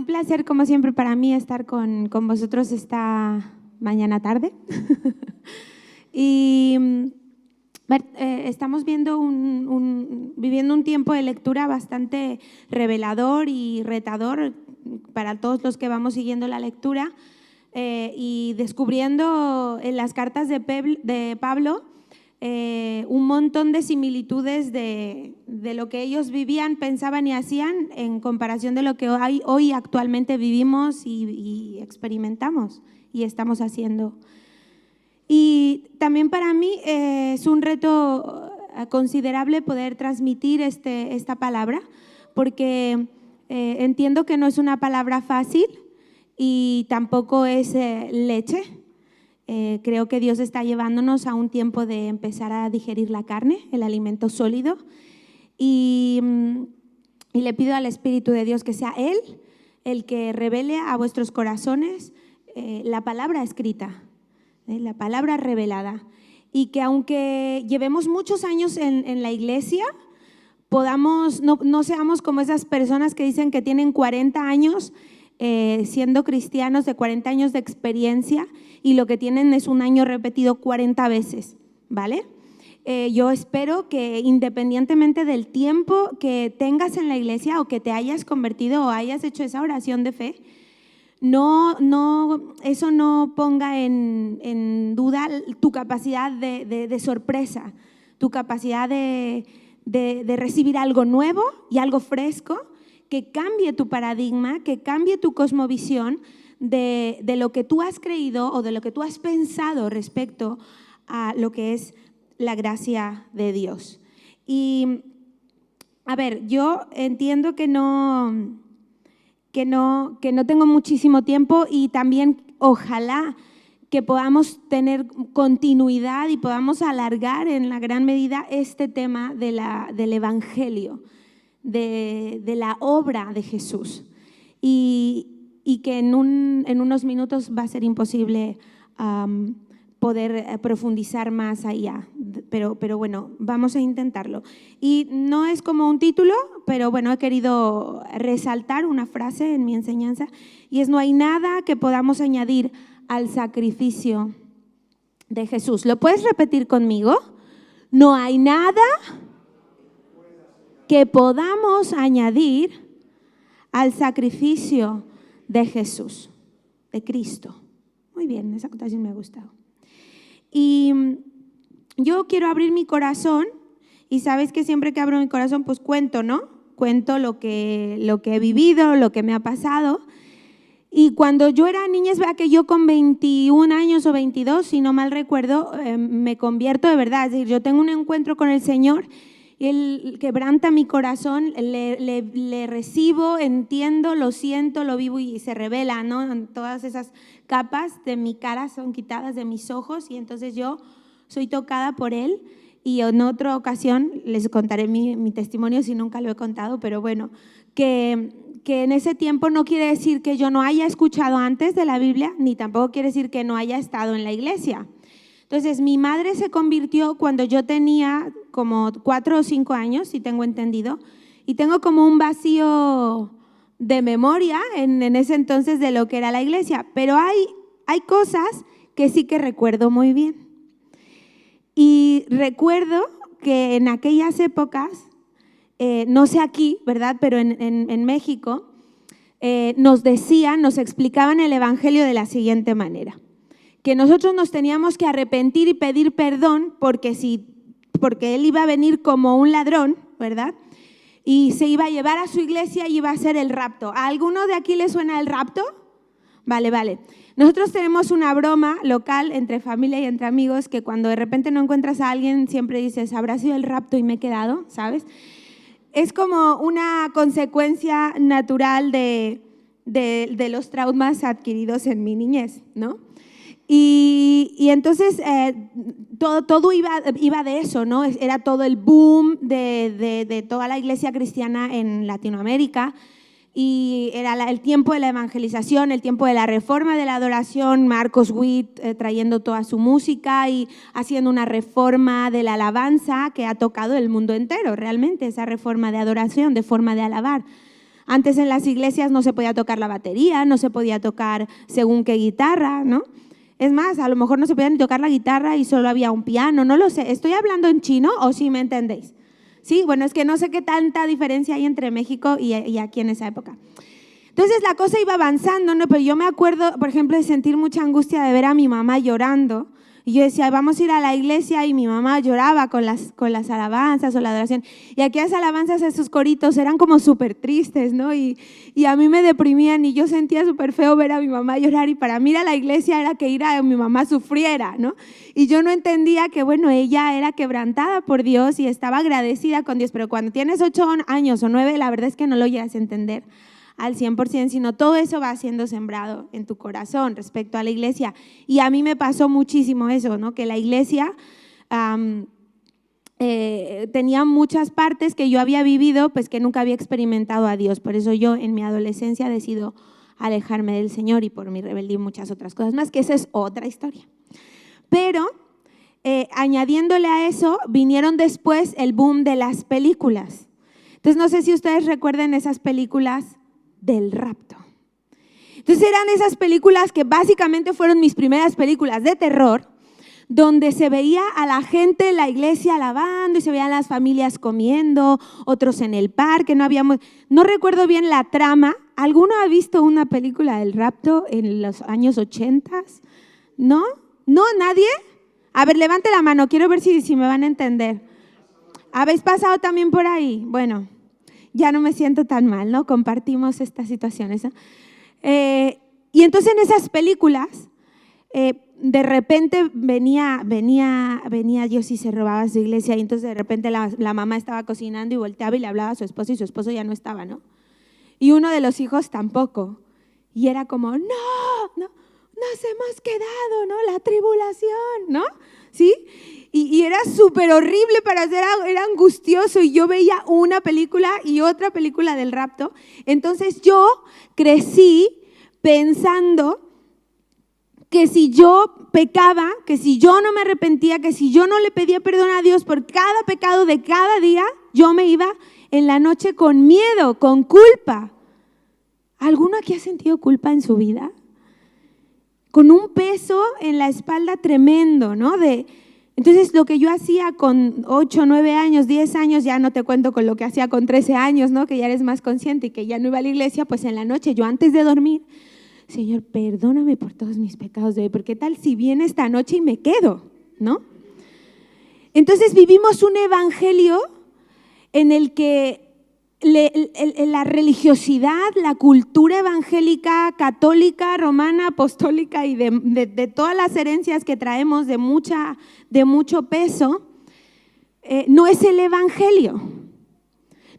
un placer como siempre para mí estar con vosotros esta mañana tarde. Y estamos viviendo un tiempo de lectura bastante revelador y retador para todos los que vamos siguiendo la lectura y descubriendo en las cartas de Pablo un montón de similitudes de lo que ellos vivían, pensaban y hacían en comparación de lo que hoy actualmente vivimos y experimentamos y estamos haciendo. Y también para mí es un reto considerable poder transmitir esta palabra, porque entiendo que no es una palabra fácil y tampoco es leche. Creo que Dios está llevándonos a un tiempo de empezar a digerir la carne, el alimento sólido, y le pido al Espíritu de Dios que sea Él el que revele a vuestros corazones la palabra escrita, la palabra revelada, y que aunque llevemos muchos años en la iglesia, no seamos como esas personas que dicen que tienen 40 años siendo cristianos, de 40 años de experiencia, y lo que tienen es un año repetido 40 veces, ¿vale? Yo espero que independientemente del tiempo que tengas en la iglesia o que te hayas convertido o hayas hecho esa oración de fe, eso no ponga en duda tu capacidad de sorpresa, tu capacidad de recibir algo nuevo y algo fresco que cambie tu paradigma, que cambie tu cosmovisión de lo que tú has creído o de lo que tú has pensado respecto a lo que es la gracia de Dios. Y a ver, yo entiendo que no tengo muchísimo tiempo, y también ojalá que podamos tener continuidad y podamos alargar en la gran medida este tema del Evangelio, de la obra de Jesús, y que en unos minutos va a ser imposible poder profundizar más allá, pero bueno, vamos a intentarlo. Y no es como un título, pero bueno, he querido resaltar una frase en mi enseñanza, y es: no hay nada que podamos añadir al sacrificio de Jesús. ¿Lo puedes repetir conmigo? No hay nada que podamos añadir al sacrificio de Jesús, de Cristo. Muy bien, esa acotación me ha gustado. Y yo quiero abrir mi corazón, y sabes que siempre que abro mi corazón pues cuento, ¿no? Cuento lo que he vivido, lo que me ha pasado. Y cuando yo era niña, es verdad que yo con 21 años o 22, si no mal recuerdo, me convierto de verdad. Es decir, yo tengo un encuentro con el Señor y Él quebranta mi corazón, le recibo, entiendo, lo siento, lo vivo y se revela, ¿no? Todas esas capas de mi cara son quitadas de mis ojos, y entonces yo soy tocada por Él. Y en otra ocasión les contaré mi testimonio si nunca lo he contado, pero bueno, que en ese tiempo no quiere decir que yo no haya escuchado antes de la Biblia, ni tampoco quiere decir que no haya estado en la iglesia. Entonces, mi madre se convirtió cuando yo tenía como 4 o 5 años, si tengo entendido, y tengo como un vacío de memoria en ese entonces de lo que era la iglesia, pero hay cosas que sí que recuerdo muy bien. Y recuerdo que en aquellas épocas, no sé aquí, ¿verdad?, pero en México, nos explicaban el Evangelio de la siguiente manera: que nosotros nos teníamos que arrepentir y pedir perdón porque Él iba a venir como un ladrón, ¿verdad?, y se iba a llevar a su iglesia y iba a hacer el rapto. ¿A alguno de aquí le suena el rapto? Vale. Nosotros tenemos una broma local entre familia y entre amigos, que cuando de repente no encuentras a alguien siempre dices: ¿habrá sido el rapto y me he quedado? ¿Sabes? Es como una consecuencia natural de los traumas adquiridos en mi niñez, ¿no? Y entonces todo iba de eso, ¿no? Era todo el boom de toda la iglesia cristiana en Latinoamérica, y era el tiempo de la evangelización, el tiempo de la reforma de la adoración, Marcos Witt trayendo toda su música y haciendo una reforma de la alabanza que ha tocado el mundo entero, realmente, esa reforma de adoración, de forma de alabar. Antes en las iglesias no se podía tocar la batería, no se podía tocar según qué guitarra, ¿no? Es más, a lo mejor no se podía ni tocar la guitarra y solo había un piano, no lo sé. ¿Estoy hablando en chino o sí me entendéis? Sí, bueno, es que no sé qué tanta diferencia hay entre México y aquí en esa época. Entonces la cosa iba avanzando, ¿no? Pero yo me acuerdo, por ejemplo, de sentir mucha angustia de ver a mi mamá llorando. Y yo decía, vamos a ir a la iglesia, y mi mamá lloraba con las alabanzas o la adoración. Y aquellas alabanzas, esos coritos, eran como súper tristes, ¿no? Y a mí me deprimían y yo sentía súper feo ver a mi mamá llorar. Y para mí ir a la iglesia era que ir a mi mamá sufriera, ¿no? Y yo no entendía que, bueno, ella era quebrantada por Dios y estaba agradecida con Dios. Pero cuando tienes 8 años o 9, la verdad es que no lo llegas a entender al 100%, sino todo eso va siendo sembrado en tu corazón respecto a la iglesia. Y a mí me pasó muchísimo eso, ¿no? Que la iglesia tenía muchas partes que yo había vivido, pues que nunca había experimentado a Dios. Por eso yo en mi adolescencia decido alejarme del Señor y por mi rebeldía y muchas otras cosas más, que esa es otra historia. Pero añadiéndole a eso, vinieron después el boom de las películas. Entonces no sé si ustedes recuerden esas películas del rapto. Entonces eran esas películas que básicamente fueron mis primeras películas de terror, donde se veía a la gente en la iglesia alabando y se veían las familias comiendo, otros en el parque, no recuerdo bien la trama. ¿Alguno ha visto una película del rapto en los años 80? ¿No? ¿No? ¿Nadie? A ver, levante la mano, quiero ver si me van a entender. ¿Habéis pasado también por ahí? Bueno, ya no me siento tan mal, ¿no? Compartimos estas situaciones, ¿no? Y entonces en esas películas, de repente venía Dios y se robaba su iglesia, y entonces de repente la mamá estaba cocinando y volteaba y le hablaba a su esposo y su esposo ya no estaba, ¿no? Y uno de los hijos tampoco. Y era como, no, nos hemos quedado, ¿no? La tribulación, ¿no? ¿Sí? Y era súper horrible para hacer algo, era angustioso, y yo veía una película y otra película del rapto. Entonces yo crecí pensando que si yo pecaba, que si yo no me arrepentía, que si yo no le pedía perdón a Dios por cada pecado de cada día, yo me iba en la noche con miedo, con culpa. ¿Alguno aquí ha sentido culpa en su vida? Con un peso en la espalda tremendo, ¿no? Entonces lo que yo hacía con 8, 9 años, 10 años, ya no te cuento con lo que hacía con 13 años, ¿no? Que ya eres más consciente y que ya no iba a la iglesia, pues en la noche yo antes de dormir, Señor, perdóname por todos mis pecados de hoy, porque ¿qué tal si viene esta noche y me quedo? ¿No? Entonces vivimos un evangelio en el que la religiosidad, la cultura evangélica, católica, romana, apostólica y de todas las herencias que traemos de mucho peso, no es el evangelio.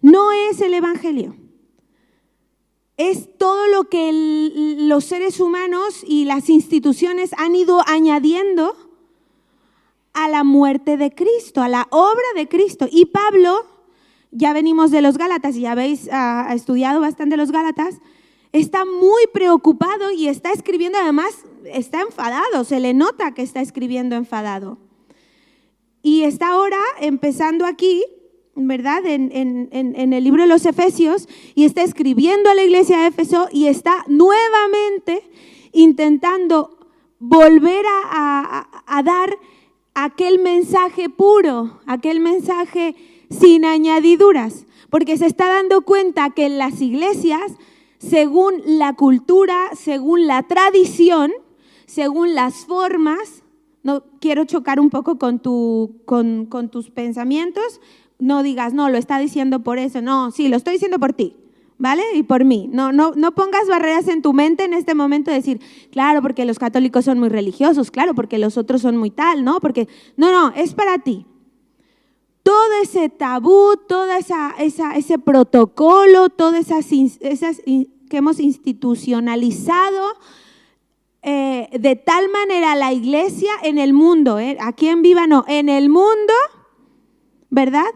No es el evangelio. Es todo lo que los seres humanos y las instituciones han ido añadiendo a la muerte de Cristo, a la obra de Cristo. Y Pablo, ya venimos de los Gálatas y ya habéis estudiado bastante los Gálatas, está muy preocupado y está escribiendo, además está enfadado, se le nota que está escribiendo enfadado. Y está ahora empezando aquí, ¿verdad? En el libro de los Efesios, y está escribiendo a la iglesia de Éfeso y está nuevamente intentando volver a dar aquel mensaje puro, aquel mensaje sin añadiduras, porque se está dando cuenta que en las iglesias, según la cultura, según la tradición, según las formas, no quiero chocar un poco con tus pensamientos, no digas, no, lo está diciendo por eso, no, sí, lo estoy diciendo por ti, ¿vale? Y por mí. No pongas barreras en tu mente en este momento de decir, claro, porque los católicos son muy religiosos, claro, porque los otros son muy tal, ¿no? Porque no, es para ti. Todo ese tabú, todo ese protocolo, todas esas que hemos institucionalizado de tal manera la iglesia en el mundo, aquí en Viva no, en el mundo, ¿verdad?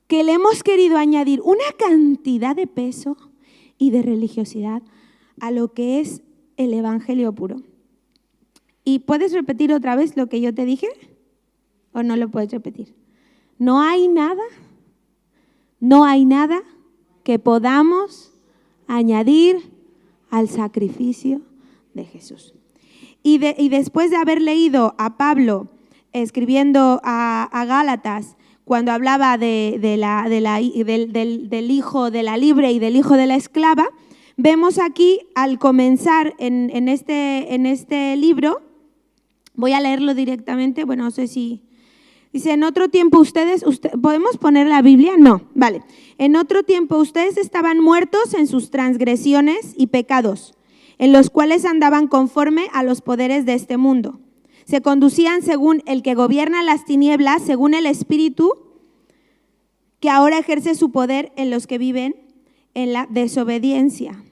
Que le hemos querido añadir una cantidad de peso y de religiosidad a lo que es el evangelio puro. ¿Y puedes repetir otra vez lo que yo te dije? ¿O no lo puedes repetir? No hay nada que podamos añadir al sacrificio de Jesús. Y después de haber leído a Pablo escribiendo a Gálatas, cuando hablaba del hijo de la libre y del hijo de la esclava, vemos aquí al comenzar en este libro, voy a leerlo directamente, bueno, no sé si... Dice, en otro tiempo ¿podemos poner la Biblia? No, vale. En otro tiempo ustedes estaban muertos en sus transgresiones y pecados, en los cuales andaban conforme a los poderes de este mundo. Se conducían según el que gobierna las tinieblas, según el espíritu que ahora ejerce su poder en los que viven en la desobediencia.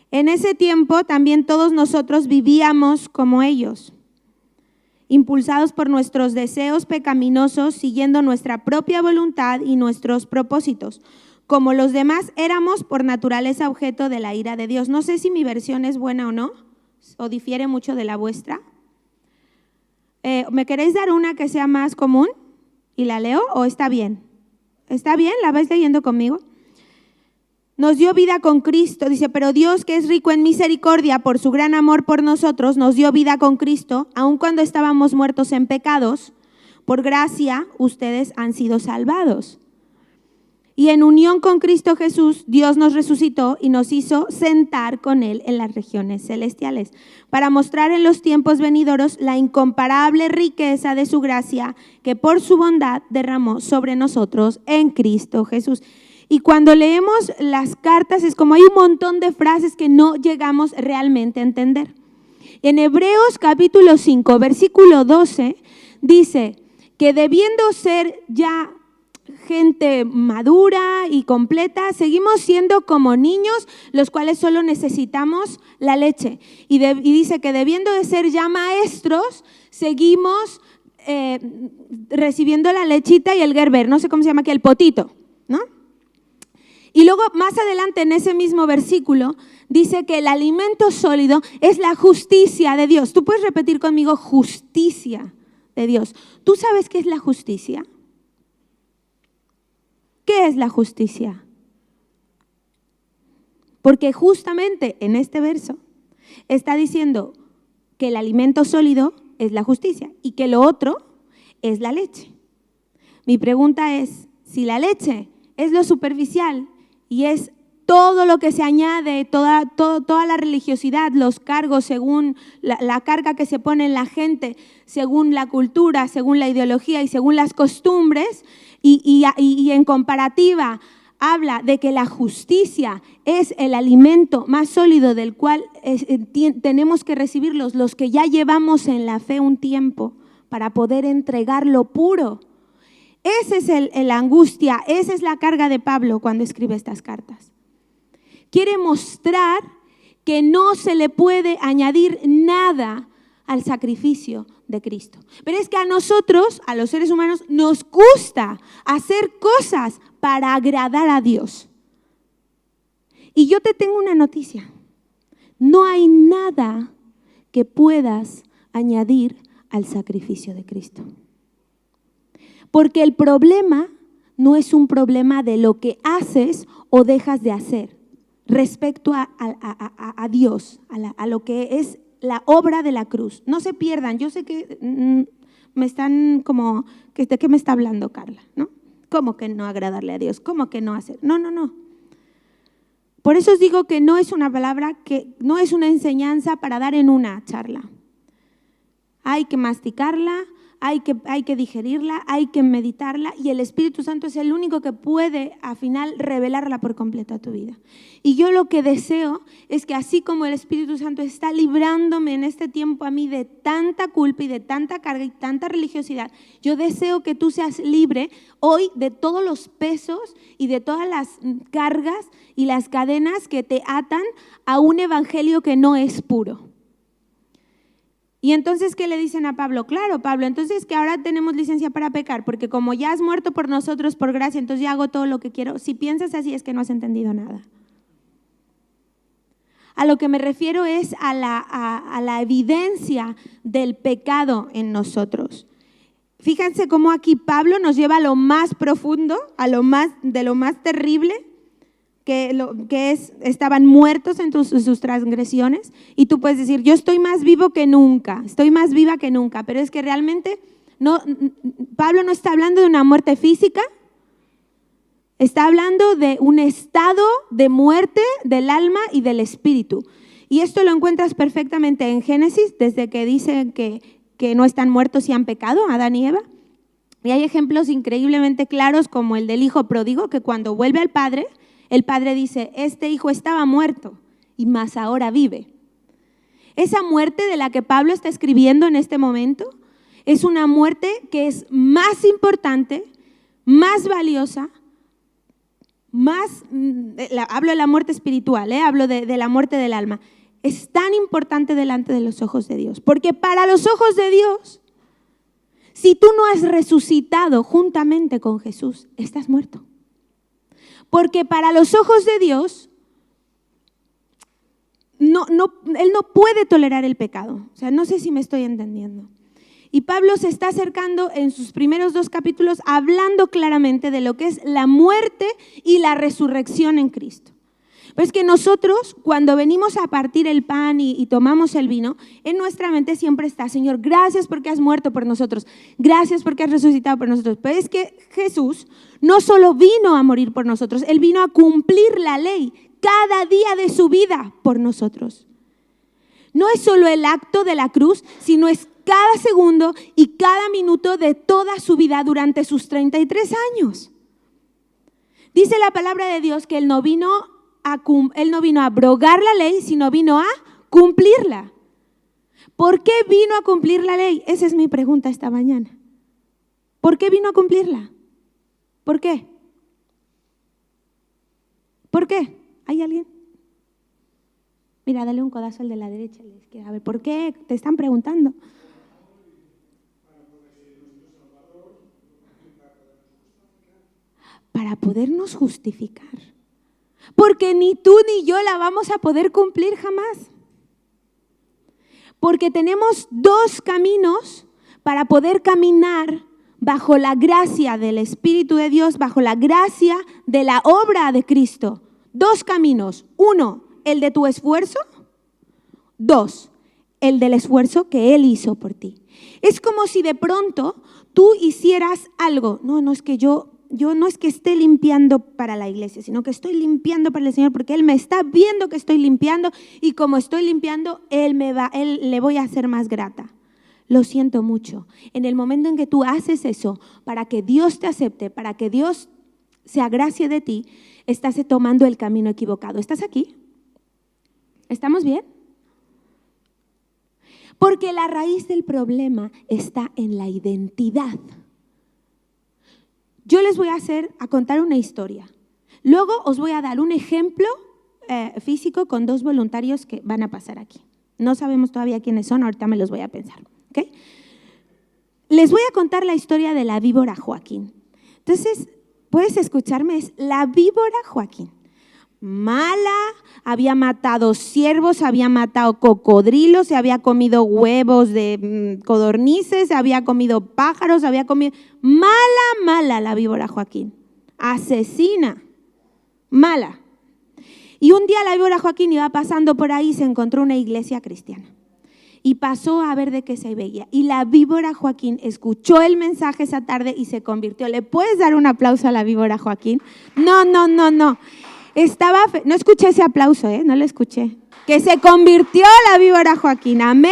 En ese tiempo también todos nosotros vivíamos como ellos, impulsados por nuestros deseos pecaminosos, siguiendo nuestra propia voluntad y nuestros propósitos. Como los demás, éramos por naturaleza objeto de la ira de Dios. No sé si mi versión es buena o no, o difiere mucho de la vuestra. ¿Me queréis dar una que sea más común y la leo o está bien? ¿Está bien? ¿La vais leyendo conmigo? Nos dio vida con Cristo, dice, pero Dios, que es rico en misericordia por su gran amor por nosotros, nos dio vida con Cristo, aun cuando estábamos muertos en pecados. Por gracia, ustedes han sido salvados. Y en unión con Cristo Jesús, Dios nos resucitó y nos hizo sentar con Él en las regiones celestiales, para mostrar en los tiempos venideros la incomparable riqueza de su gracia, que por su bondad derramó sobre nosotros en Cristo Jesús. Y cuando leemos las cartas es como hay un montón de frases que no llegamos realmente a entender. En Hebreos capítulo 5, versículo 12, dice que debiendo ser ya gente madura y completa, seguimos siendo como niños, los cuales solo necesitamos la leche. Y dice que debiendo de ser ya maestros, seguimos recibiendo la lechita y el gerber, no sé cómo se llama aquí, el potito, ¿no? Y luego más adelante en ese mismo versículo dice que el alimento sólido es la justicia de Dios. Tú puedes repetir conmigo, justicia de Dios. ¿Tú sabes qué es la justicia? ¿Qué es la justicia? Porque justamente en este verso está diciendo que el alimento sólido es la justicia y que lo otro es la leche. Mi pregunta es, si la leche es lo superficial y es todo lo que se añade, toda la religiosidad, los cargos según la carga que se pone en la gente, según la cultura, según la ideología y según las costumbres, y en comparativa habla de que la justicia es el alimento más sólido del cual tenemos que recibirlos los que ya llevamos en la fe un tiempo para poder entregar lo puro. Esa es la angustia, esa es la carga de Pablo cuando escribe estas cartas. Quiere mostrar que no se le puede añadir nada al sacrificio de Cristo. Pero es que a nosotros, a los seres humanos, nos gusta hacer cosas para agradar a Dios. Y yo te tengo una noticia. No hay nada que puedas añadir al sacrificio de Cristo. Porque el problema no es un problema de lo que haces o dejas de hacer respecto a Dios, a lo que es la obra de la cruz. No se pierdan, yo sé que me están como, ¿de qué me está hablando Carla? ¿No? ¿Cómo que no agradarle a Dios? ¿Cómo que no hacer? No. Por eso os digo que no es una palabra, que no es una enseñanza para dar en una charla. Hay que masticarla, hay que digerirla, hay que meditarla y el Espíritu Santo es el único que puede al final revelarla por completo a tu vida. Y yo lo que deseo es que así como el Espíritu Santo está librándome en este tiempo a mí de tanta culpa y de tanta carga y tanta religiosidad, yo deseo que tú seas libre hoy de todos los pesos y de todas las cargas y las cadenas que te atan a un evangelio que no es puro. Y entonces, ¿qué le dicen a Pablo? Claro, Pablo, entonces que ahora tenemos licencia para pecar, porque como ya has muerto por nosotros por gracia, entonces ya hago todo lo que quiero. Si piensas así es que no has entendido nada. A lo que me refiero es a la evidencia del pecado en nosotros. Fíjense cómo aquí Pablo nos lleva a lo más profundo, de lo más terrible, estaban muertos en sus transgresiones, y tú puedes decir, yo estoy más vivo que nunca, estoy más viva que nunca, pero es que realmente Pablo no está hablando de una muerte física, está hablando de un estado de muerte del alma y del espíritu. Y esto lo encuentras perfectamente en Génesis, desde que dicen que no están muertos y han pecado, Adán y Eva. Y hay ejemplos increíblemente claros como el del hijo pródigo, que cuando vuelve al padre, el padre dice, este hijo estaba muerto y más ahora vive. Esa muerte de la que Pablo está escribiendo en este momento es una muerte que es más importante, más valiosa, hablo de la muerte espiritual, hablo de la muerte del alma. Es tan importante delante de los ojos de Dios, porque para los ojos de Dios, si tú no has resucitado juntamente con Jesús, estás muerto. Porque para los ojos de Dios, Él no puede tolerar el pecado. O sea, no sé si me estoy entendiendo. Y Pablo se está acercando en sus primeros 2 capítulos hablando claramente de lo que es la muerte y la resurrección en Cristo. Pero es que nosotros, cuando venimos a partir el pan y tomamos el vino, en nuestra mente siempre está, Señor, gracias porque has muerto por nosotros, gracias porque has resucitado por nosotros. Pero es que Jesús no solo vino a morir por nosotros, Él vino a cumplir la ley cada día de su vida por nosotros. No es solo el acto de la cruz, sino es cada segundo y cada minuto de toda su vida durante sus 33 años. Dice la palabra de Dios que Él no vino a abrogar la ley, sino vino a cumplirla. ¿Por qué vino a cumplir la ley? Esa es mi pregunta esta mañana. ¿Por qué vino a cumplirla? ¿Por qué? ¿Por qué? ¿Hay alguien? Mira, dale un codazo al de la derecha, a la izquierda. A ver, ¿por qué? Te están preguntando. Para podernos justificar. Porque ni tú ni yo la vamos a poder cumplir jamás. Porque tenemos 2 caminos para poder caminar bajo la gracia del Espíritu de Dios, bajo la gracia de la obra de Cristo. 2 caminos. 1, el de tu esfuerzo. 2, el del esfuerzo que Él hizo por ti. Es como si de pronto tú hicieras algo. No es que yo no es que esté limpiando para la iglesia, sino que estoy limpiando para el Señor porque Él me está viendo que estoy limpiando y como estoy limpiando, Él le voy a hacer más grata. Lo siento mucho. En el momento en que tú haces eso para que Dios te acepte, para que Dios se agracie de ti, estás tomando el camino equivocado. ¿Estás aquí? ¿Estamos bien? Porque la raíz del problema está en la identidad. Yo les voy a contar una historia. Luego os voy a dar un ejemplo físico con 2 voluntarios que van a pasar aquí. No sabemos todavía quiénes son, ahorita me los voy a pensar. ¿Okay? Les voy a contar la historia de la víbora Joaquín. Entonces, ¿puedes escucharme? Es la víbora Joaquín. Mala, había matado ciervos, había matado cocodrilos, se había comido huevos de codornices, había comido pájaros, había comido... Mala la víbora Joaquín. Asesina. Mala. Y un día la víbora Joaquín iba pasando por ahí y se encontró una iglesia cristiana. Y pasó a ver de qué se veía. Y la víbora Joaquín escuchó el mensaje esa tarde y se convirtió. ¿Le puedes dar un aplauso a la víbora Joaquín? No. No escuché ese aplauso, no lo escuché. Que se convirtió la víbora Joaquín. Amén.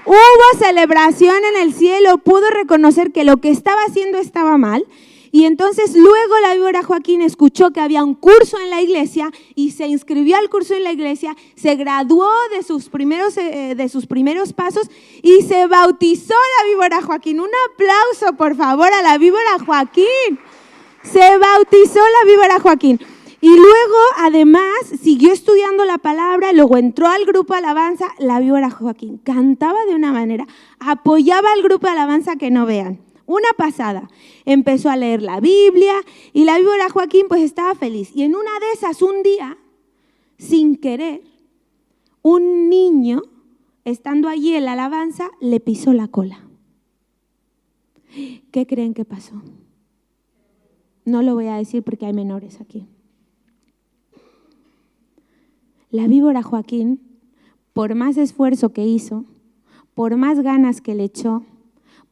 Hubo celebración en el cielo. Pudo reconocer que lo que estaba haciendo estaba mal. Y entonces luego la víbora Joaquín escuchó que había un curso en la iglesia y se inscribió al curso en la iglesia, se graduó de sus primeros pasos y se bautizó la víbora Joaquín. Un aplauso, por favor, a la víbora Joaquín. Se bautizó la víbora Joaquín. Y luego, además, siguió estudiando la palabra, luego entró al grupo de alabanza. La víbora Joaquín cantaba de una manera, apoyaba al grupo de alabanza que no vean. Una pasada. Empezó a leer la Biblia y la víbora Joaquín pues estaba feliz. Y en una de esas, un día, sin querer, un niño, estando allí en la alabanza, le pisó la cola. ¿Qué creen que pasó? No lo voy a decir porque hay menores aquí. La víbora Joaquín, por más esfuerzo que hizo, por más ganas que le echó,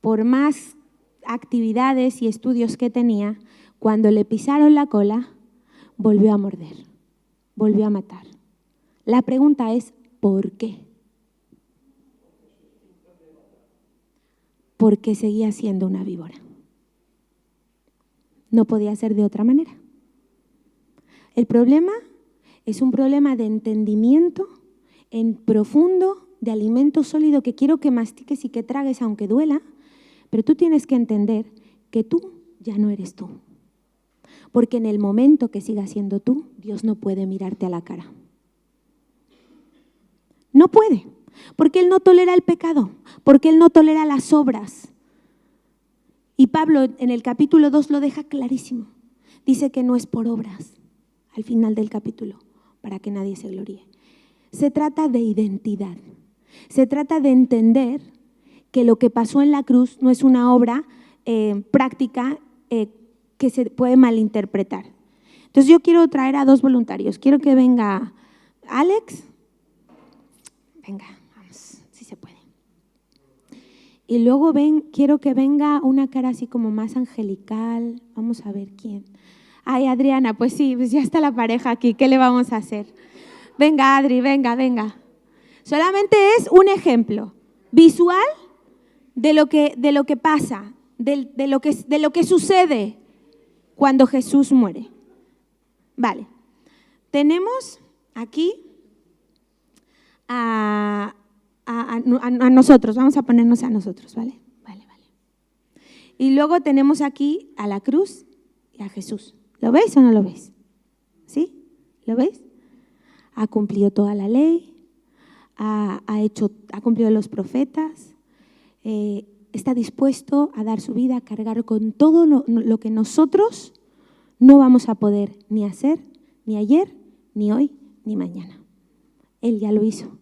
por más actividades y estudios que tenía, cuando le pisaron la cola, volvió a morder, volvió a matar. La pregunta es, ¿por qué? Porque seguía siendo una víbora. No podía ser de otra manera. El problema es un problema de entendimiento en profundo, de alimento sólido que quiero que mastiques y que tragues aunque duela, pero tú tienes que entender que tú ya no eres tú. Porque en el momento que sigas siendo tú, Dios no puede mirarte a la cara. No puede, porque Él no tolera el pecado, porque Él no tolera las obras. Y Pablo en el capítulo 2 lo deja clarísimo. Dice que no es por obras, al final del capítulo, para que nadie se gloríe. Se trata de identidad. Se trata de entender que lo que pasó en la cruz no es una obra práctica que se puede malinterpretar. Entonces yo quiero traer a 2 voluntarios. Quiero que venga Alex. Venga, vamos, si se puede. Y luego quiero que venga una cara así como más angelical. Vamos a ver quién. Ay, Adriana, pues sí, pues ya está la pareja aquí. ¿Qué le vamos a hacer? Venga, Adri, venga. Solamente es un ejemplo visual de lo que pasa, de lo que sucede cuando Jesús muere. Vale. Tenemos aquí a nosotros, vamos a ponernos a nosotros, ¿vale? Vale. Y luego tenemos aquí a la cruz y a Jesús. ¿Lo veis o no lo veis? ¿Sí? ¿Lo veis? Ha cumplido toda la ley, ha cumplido los profetas, está dispuesto a dar su vida, a cargar con todo lo que nosotros no vamos a poder ni hacer, ni ayer, ni hoy, ni mañana. Él ya lo hizo,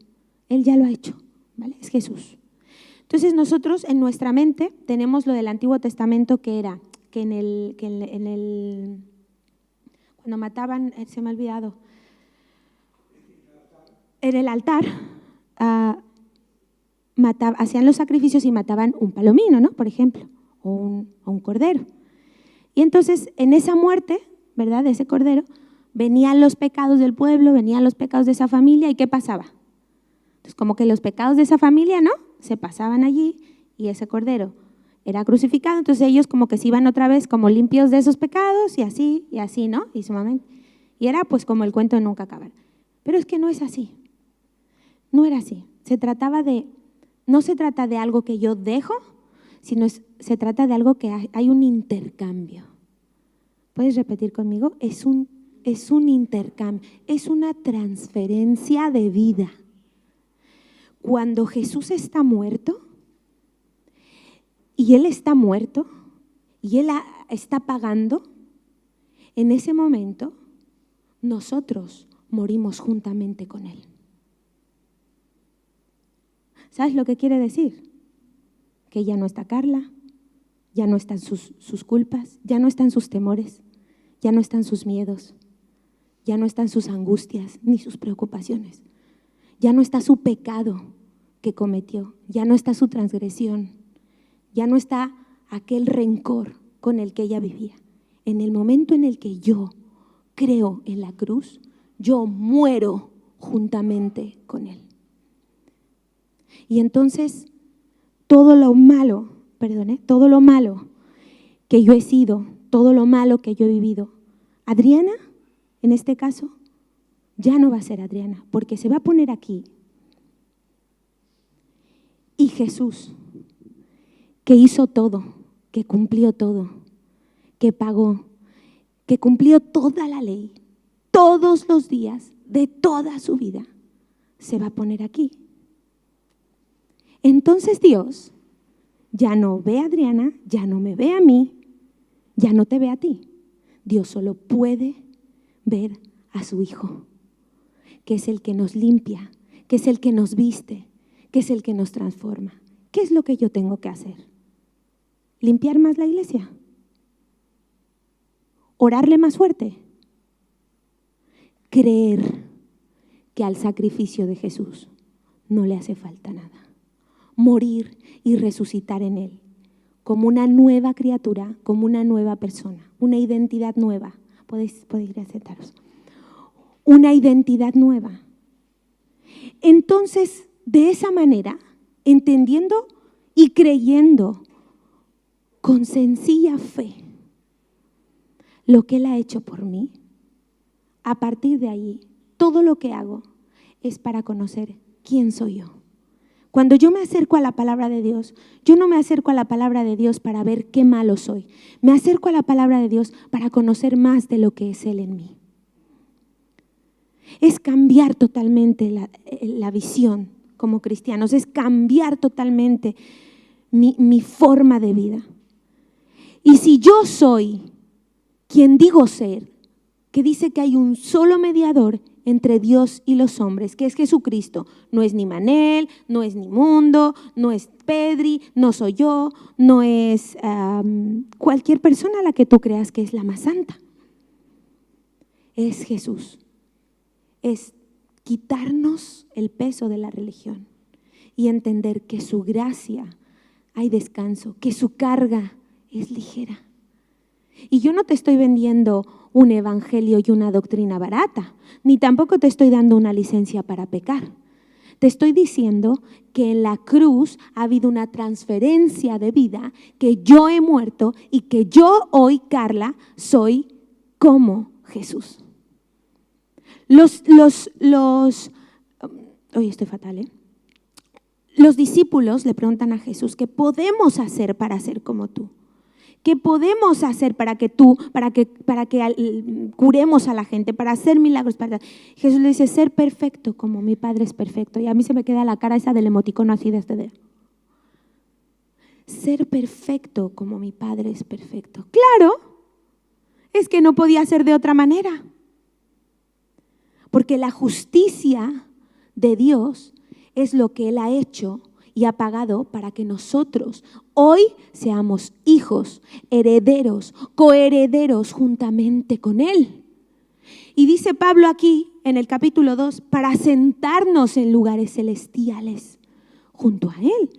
Él ya lo ha hecho, ¿vale? Es Jesús. Entonces nosotros en nuestra mente tenemos lo del Antiguo Testamento que era que cuando mataban, se me ha olvidado, en el altar hacían los sacrificios y mataban un palomino, ¿no? Por ejemplo, o un cordero. Y entonces en esa muerte, ¿verdad? De ese cordero, venían los pecados del pueblo, venían los pecados de esa familia, ¿y qué pasaba? Entonces como que los pecados de esa familia, ¿no? Se pasaban allí y ese cordero era crucificado, entonces ellos como que se iban otra vez como limpios de esos pecados y así, ¿no? Y era pues como el cuento de nunca acabar. Pero es que no es así. No era así. No se trata de algo que yo dejo, sino se trata de algo que hay un intercambio. ¿Puedes repetir conmigo? Es un intercambio, es una transferencia de vida. Cuando Jesús está muerto, y Él está muerto, y Él está pagando, en ese momento nosotros morimos juntamente con Él. ¿Sabes lo que quiere decir? Que ya no está Carla, ya no están sus culpas, ya no están sus temores, ya no están sus miedos, ya no están sus angustias ni sus preocupaciones, ya no está su pecado que cometió, ya no está su transgresión, ya no está aquel rencor con el que ella vivía. En el momento en el que yo creo en la cruz, yo muero juntamente con Él. Y entonces todo lo malo que yo he sido, todo lo malo que yo he vivido, Adriana, en este caso, ya no va a ser Adriana, porque se va a poner aquí. Y Jesús, que hizo todo, que cumplió todo, que pagó, que cumplió toda la ley, todos los días de toda su vida, se va a poner aquí. Entonces Dios ya no ve a Adriana, ya no me ve a mí, ya no te ve a ti. Dios solo puede ver a su Hijo, que es el que nos limpia, que es el que nos viste, que es el que nos transforma. ¿Qué es lo que yo tengo que hacer? ¿Limpiar más la iglesia? ¿Orarle más fuerte? Creer que al sacrificio de Jesús no le hace falta nada. Morir y resucitar en Él como una nueva criatura, como una nueva persona, una identidad nueva. Podéis ir a sentaros. Una identidad nueva. Entonces, de esa manera, entendiendo y creyendo con sencilla fe lo que Él ha hecho por mí, a partir de ahí, todo lo que hago es para conocer quién soy yo. Cuando yo me acerco a la palabra de Dios, yo no me acerco a la palabra de Dios para ver qué malo soy. Me acerco a la palabra de Dios para conocer más de lo que es Él en mí. Es cambiar totalmente la visión como cristianos, es cambiar totalmente mi forma de vida. Y si yo soy quien digo ser, que dice que hay un solo mediador entre Dios y los hombres, que es Jesucristo, no es ni Manel, no es ni Mundo, no es Pedri, no soy yo, no es cualquier persona a la que tú creas que es la más santa. Es Jesús. Es quitarnos el peso de la religión y entender que su gracia hay descanso, que su carga es ligera. Y yo no te estoy vendiendo un evangelio y una doctrina barata, ni tampoco te estoy dando una licencia para pecar. Te estoy diciendo que en la cruz ha habido una transferencia de vida, que yo he muerto y que yo hoy, Carla, soy como Jesús. Hoy estoy fatal, Los discípulos le preguntan a Jesús, ¿qué podemos hacer para ser como tú? ¿Qué podemos hacer para que curemos a la gente, para hacer milagros? Jesús le dice, ser perfecto como mi Padre es perfecto. Y a mí se me queda la cara esa del emoticono así de este dedo. Ser perfecto como mi Padre es perfecto. Claro, es que no podía ser de otra manera. Porque la justicia de Dios es lo que Él ha hecho y ha pagado para que nosotros hoy seamos hijos, herederos, coherederos juntamente con Él. Y dice Pablo aquí en el capítulo 2, para sentarnos en lugares celestiales junto a Él.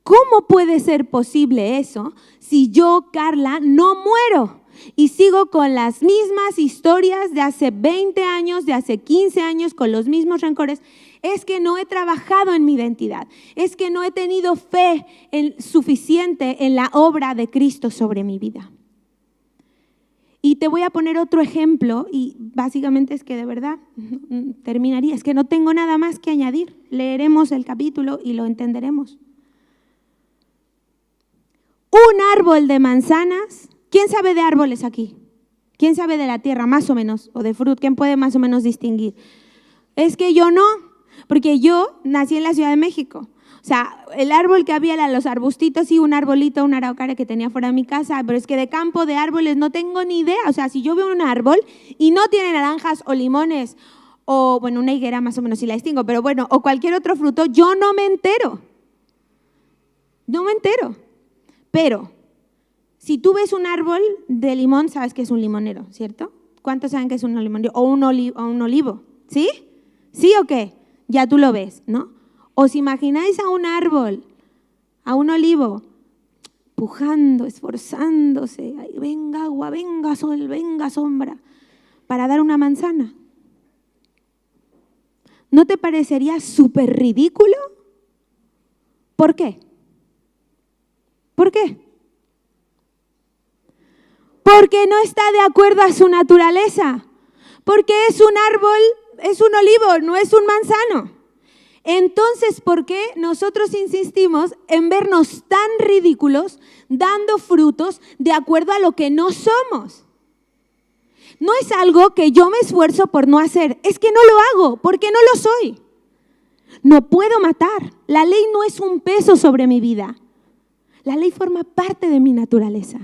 ¿Cómo puede ser posible eso si yo, Carla, no muero? Y sigo con las mismas historias de hace 20 años, de hace 15 años, con los mismos rencores. Es que no he trabajado en mi identidad. Es que no he tenido fe suficiente en la obra de Cristo sobre mi vida. Y te voy a poner otro ejemplo y básicamente es que de verdad terminaría. Es que no tengo nada más que añadir. Leeremos el capítulo y lo entenderemos. Un árbol de manzanas. ¿Quién sabe de árboles aquí? ¿Quién sabe de la tierra más o menos? O de fruta, ¿quién puede más o menos distinguir? Es que yo no, porque yo nací en la Ciudad de México. O sea, el árbol que había eran los arbustitos y un arbolito, una araucaria que tenía fuera de mi casa, pero es que de campo, de árboles, no tengo ni idea. O sea, si yo veo un árbol y no tiene naranjas o limones, o bueno, una higuera más o menos si la distingo, pero bueno, o cualquier otro fruto, yo no me entero. No me entero. Pero si tú ves un árbol de limón, sabes que es un limonero, ¿cierto? ¿Cuántos saben que es un limonero? O un olivo, ¿sí? ¿Sí o qué? Ya tú lo ves, ¿no? ¿Os imagináis a un árbol, a un olivo, pujando, esforzándose? Ay, venga agua, venga sol, venga sombra, para dar una manzana. ¿No te parecería súper ridículo? ¿Por qué? ¿Por qué? Porque no está de acuerdo a su naturaleza. Porque es un árbol, es un olivo, no es un manzano. Entonces, ¿por qué nosotros insistimos en vernos tan ridículos dando frutos de acuerdo a lo que no somos? No es algo que yo me esfuerzo por no hacer, es que no lo hago porque no lo soy. No puedo matar. La ley no es un peso sobre mi vida. La ley forma parte de mi naturaleza.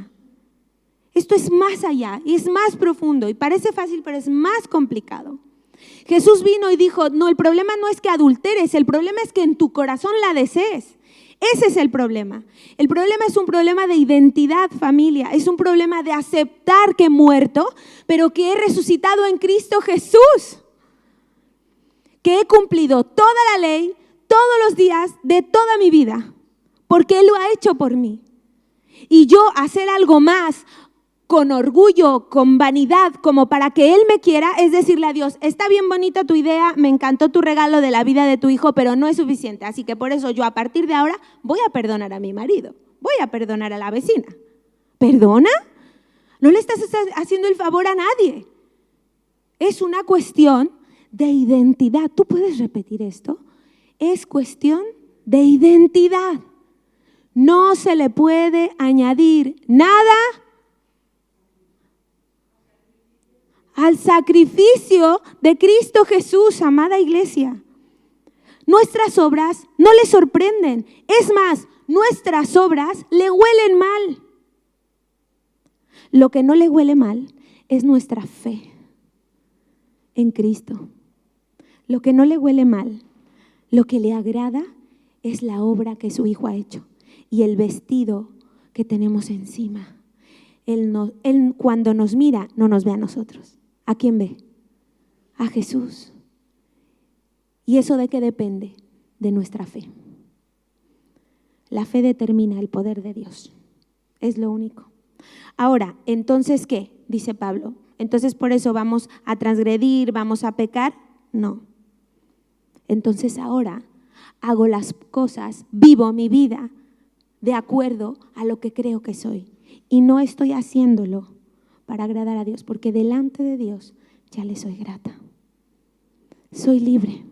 Esto es más allá y es más profundo y parece fácil, pero es más complicado. Jesús vino y dijo, no, el problema no es que adulteres, el problema es que en tu corazón la desees. Ese es el problema. El problema es un problema de identidad, familia. Es un problema de aceptar que he muerto, pero que he resucitado en Cristo Jesús. que he cumplido toda la ley todos los días de toda mi vida, porque Él lo ha hecho por mí. Y yo hacer algo más con orgullo, con vanidad, como para que Él me quiera, es decirle a Dios, está bien bonita tu idea, me encantó tu regalo de la vida de tu hijo, pero no es suficiente. Así que por eso yo a partir de ahora voy a perdonar a mi marido, voy a perdonar a la vecina. ¿Perdona? No le estás haciendo el favor a nadie. Es una cuestión de identidad. ¿Tú puedes repetir esto? Es cuestión de identidad. No se le puede añadir nada al sacrificio de Cristo Jesús, amada iglesia. Nuestras obras no le sorprenden. Es más, nuestras obras le huelen mal. Lo que no le huele mal es nuestra fe en Cristo. Lo que no le huele mal, lo que le agrada es la obra que su Hijo ha hecho y el vestido que tenemos encima. Él cuando nos mira, no nos ve a nosotros. ¿A quién ve? A Jesús. ¿Y eso de qué depende? De nuestra fe. La fe determina el poder de Dios. Es lo único. Ahora, ¿entonces qué? Dice Pablo. ¿Entonces por eso vamos a transgredir, vamos a pecar? No. Entonces ahora hago las cosas, vivo mi vida de acuerdo a lo que creo que soy. Y no estoy haciéndolo para agradar a Dios, porque delante de Dios ya le soy grata. Soy libre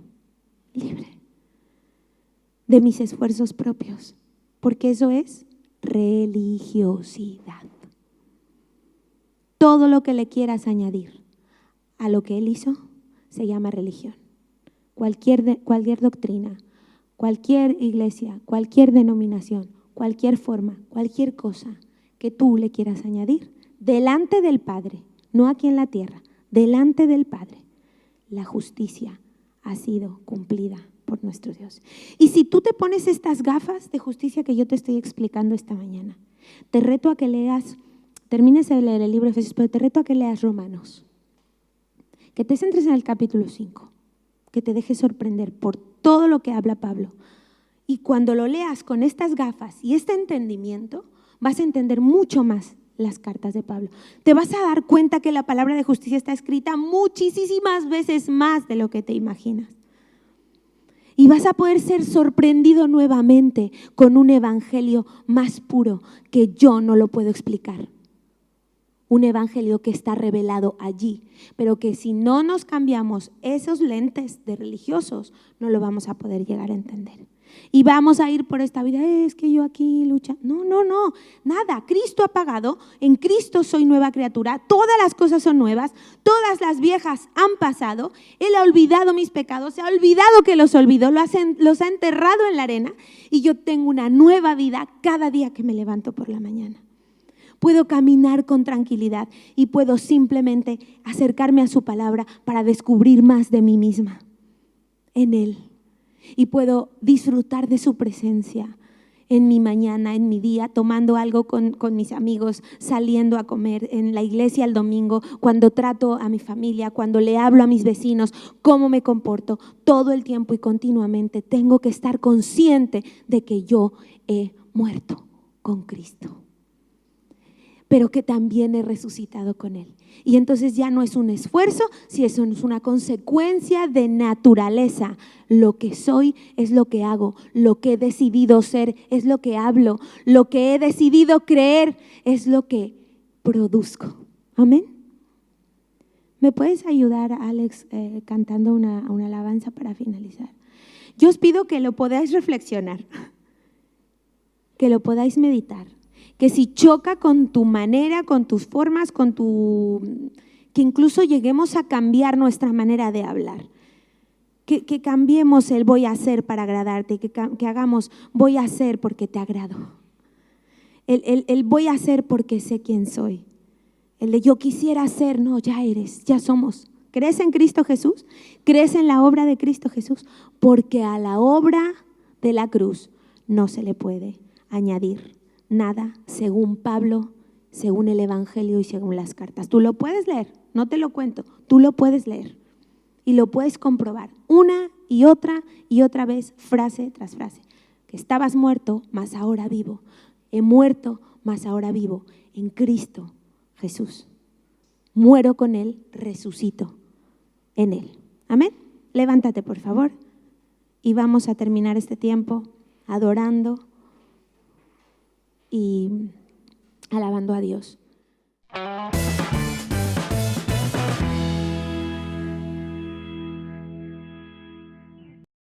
de mis esfuerzos propios, porque eso es religiosidad. Todo lo que le quieras añadir a lo que Él hizo se llama religión. Cualquier doctrina, cualquier iglesia, cualquier denominación, cualquier forma, cualquier cosa que tú le quieras añadir, delante del Padre, no aquí en la tierra, delante del Padre, la justicia ha sido cumplida por nuestro Dios. Y si tú te pones estas gafas de justicia que yo te estoy explicando esta mañana, te reto a que leas, termines de leer el libro de Efesios, pero te reto a que leas Romanos, que te centres en el capítulo 5, que te dejes sorprender por todo lo que habla Pablo. Y cuando lo leas con estas gafas y este entendimiento, vas a entender mucho más las cartas de Pablo. Te vas a dar cuenta que la palabra de justicia está escrita muchísimas veces más de lo que te imaginas. Y vas a poder ser sorprendido nuevamente con un evangelio más puro que yo no lo puedo explicar. Un evangelio que está revelado allí, pero que si no nos cambiamos esos lentes de religiosos, no lo vamos a poder llegar a entender. Y vamos a ir por esta vida, es que yo aquí lucha. No, nada. Cristo ha pagado, en Cristo soy nueva criatura, todas las cosas son nuevas, todas las viejas han pasado, Él ha olvidado mis pecados, se ha olvidado que los olvidó, los ha enterrado en la arena y yo tengo una nueva vida cada día que me levanto por la mañana. Puedo caminar con tranquilidad y puedo simplemente acercarme a su palabra para descubrir más de mí misma en Él. Y puedo disfrutar de su presencia en mi mañana, en mi día, tomando algo con mis amigos, saliendo a comer, en la iglesia el domingo, cuando trato a mi familia, cuando le hablo a mis vecinos, cómo me comporto, todo el tiempo y continuamente. Tengo que estar consciente de que yo he muerto con Cristo, pero que también he resucitado con Él. Y entonces ya no es un esfuerzo, si eso es una consecuencia de naturaleza. Lo que soy es lo que hago, lo que he decidido ser es lo que hablo, lo que he decidido creer es lo que produzco. Amén. ¿Me puedes ayudar, Alex, cantando una alabanza para finalizar? Yo os pido que lo podáis reflexionar, que lo podáis meditar. Que si choca con tu manera, con tus formas, que incluso lleguemos a cambiar nuestra manera de hablar. Que cambiemos el voy a hacer para agradarte, que hagamos voy a hacer porque te agrado. El voy a hacer porque sé quién soy. El de yo quisiera ser, no, ya eres, ya somos. ¿Crees en Cristo Jesús? ¿Crees en la obra de Cristo Jesús? Porque a la obra de la cruz no se le puede añadir nada, según Pablo, según el Evangelio y según las cartas. Tú lo puedes leer, no te lo cuento, tú lo puedes leer y lo puedes comprobar una y otra vez, frase tras frase. Que estabas muerto, mas ahora vivo. He muerto, mas ahora vivo en Cristo Jesús. Muero con Él, resucito en Él. Amén. Levántate, por favor, y vamos a terminar este tiempo adorando y alabando a Dios.